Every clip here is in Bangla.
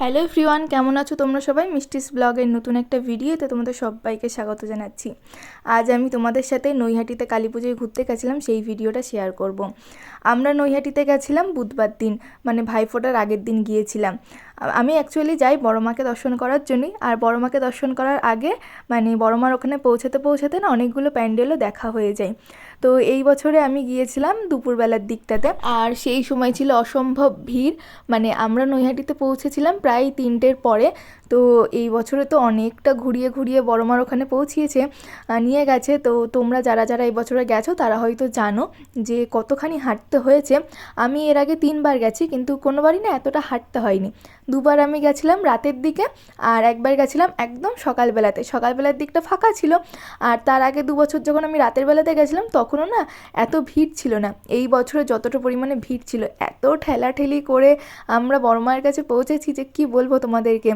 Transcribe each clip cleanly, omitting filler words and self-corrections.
হ্যালো এভরিওয়ান, কেমন আছো তোমরা সবাই? মিষ্টিস ব্লগের নতুন একটা ভিডিওতে তোমাদের সবাইকে স্বাগত জানাচ্ছি। আজ আমি তোমাদের সাথে নৈহাটিতে কালী পুজোয় ঘুরতে গেছিলাম, সেই ভিডিওটা শেয়ার করব। আমরা নৈহাটিতে গেছিলাম বুধবার দিন, মানে ভাইফোঁটার আগের দিন গিয়েছিলাম। আমি অ্যাকচুয়ালি যাই বড় মাকে দর্শন করার জন্যই। আর বড় মাকে দর্শন করার আগে মানে বড় মার ওখানে পৌঁছাতে না অনেকগুলো প্যান্ডেলও দেখা হয়ে যায়। তো এই বছরে আমি গিয়েছিলাম দুপুরবেলার দিকটাতে, আর সেই সময় ছিল অসম্ভব ভিড়। মানে আমরা নৈহাটিতে পৌঁছেছিলাম প্রায় 3টের পরে। তো এই বছরে তো অনেকটা ঘুরিয়ে ঘুরিয়ে বড় মার ওখানে পৌঁছিয়েছে, নিয়ে গেছে। তো তোমরা যারা যারা এই বছরে গেছো তারা হয়তো জানো যে কতখানি হাঁটতে হয়েছে। আমি এর আগে 3বার গেছি, কিন্তু কোনোবারই না এতটা হাঁটতে হয়নি। দুবার আমি গেছিলাম রাতের দিকে, আর একবার গেছিলাম একদম সকালবেলাতে। সকালবেলার দিকটা ফাঁকা ছিল। আর তার আগে 2 বছর যখন আমি রাতের বেলাতে গেছিলাম তখনও না এত ভিড় ছিল না। এই বছরে যতটা পরিমাণে ভিড় ছিল, এত ঠেলাঠেলি করে আমরা বড় মায়ের কাছে পৌঁছেছি যে কী বলবো তোমাদেরকে।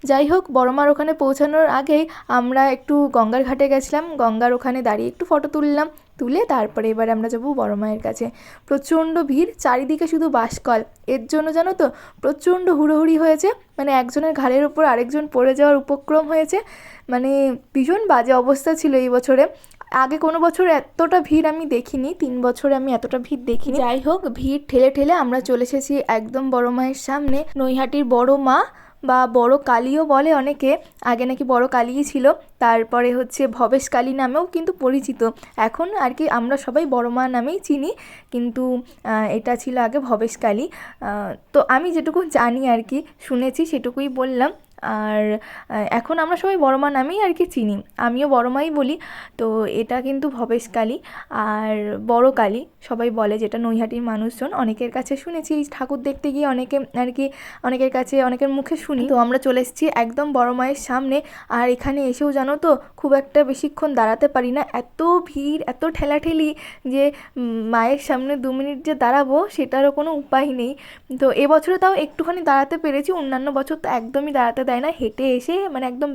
যাই হোক, বড় মার ওখানে পৌঁছানোর আগেই আমরা একটু গঙ্গার ঘাটে গেছিলাম। গঙ্গার ওখানে দাঁড়িয়ে একটু ফটো তুলে তারপরে এবার আমরা যাবো বড় মায়ের কাছে। প্রচণ্ড ভিড়, চারিদিকে শুধু বাঁশকল। এর জন্য জানো তো প্রচণ্ড হুড়োহুড়ি হয়েছে, মানে একজনের ঘাড়ের ওপর আরেকজন পড়ে যাওয়ার উপক্রম হয়েছে। মানে ভীষণ বাজে অবস্থা ছিল এই বছরে। আগে কোনো বছর এতটা ভিড় আমি দেখিনি, 3 বছরে আমি এতটা ভিড় দেখিনি। যাই হোক, ভিড় ঠেলে ঠেলে আমরা চলে এসেছি একদম বড় মায়ের সামনে। নৈহাটির বড় মা বা বড় কালীও বলে অনেকে, আগে নাকি বড় কালীই ছিল, তারপরে হচ্ছে ভবেশ কালী নামেও কিন্তু পরিচিত। এখন আর কি আমরা সবাই বড় মা নামেই চিনি, কিন্তু এটা ছিল আগে ভবেশ কালী। তো আমি যেটুকু জানি আর কি, শুনেছি সেটুকুই বললাম। আর এখন আমরা সবাই বড় মা নামেই আর কি চিনি, আমিও বড় মাই বলি। তো এটা কিন্তু ভবেশ কালী আর বড় কালী সবাই বলে, যেটা নৈহাটির মানুষজন অনেকের কাছে শুনেছি। এই ঠাকুর দেখতে গিয়ে অনেকে আর কি অনেকের কাছে অনেকের মুখে শুনি। তো আমরা চলে এসেছি একদম বড় মায়ের সামনে। আর এখানে এসেও জানো তো খুব একটা বেশিক্ষণ দাঁড়াতে পারি না, এত ভিড়, এত ঠেলাঠেলি যে মায়ের সামনে 2 মিনিট যে দাঁড়াবো সেটারও কোনো উপায় নেই। তো এবছরে তাও একটুখানি দাঁড়াতে পেরেছি, অন্যান্য বছর তো একদমই দাঁড়াতে দেয় না, হেঁটে এসে মানে একদম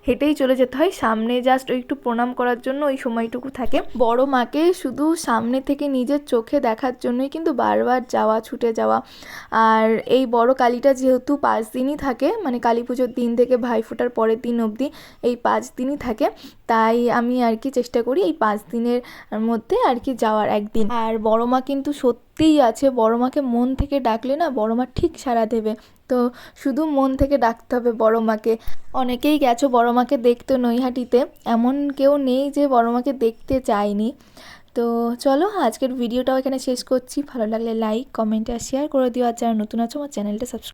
হেঁটেই চলে যেতে হয় সামনে, জাস্ট ওই একটু প্রণাম করার জন্য ওই সময়টুকু থাকে। বড় মাকে শুধু সামনে থেকে নিজের চোখে দেখার জন্যই কিন্তু বারবার যাওয়া, ছুটে যাওয়া। আর এই বড় কালীটা যেহেতু 5 দিনই থাকে, মানে কালী পুজোর দিন থেকে ভাইফোঁটার পরের দিন অবধি এই 5 দিনই থাকে, তাই আমি আর কি চেষ্টা করি এই 5 দিনের মধ্যে আর কি যাওয়ার একদিন। আর বড় মা কিন্তু সত্যিই আছে, বড় মাকে মন থেকে ডাকলে না বড় মা ঠিক সাড়া দেবে। তো শুধু মন থেকে ডাকতে হবে বড় মাকে। অনেকেই গেছো বড় মাকে দেখতে নৈহাটিতে, এমন কেউ নেই যে বড় মাকে দেখতে চায়নি। তো চলো আজকের ভিডিওটাও এখানে শেষ করছি। ভালো লাগলে লাইক, কমেন্ট আর শেয়ার করে দিও। আর যারা নতুন আছো আমার চ্যানেলটা সাবস্ক্রাইব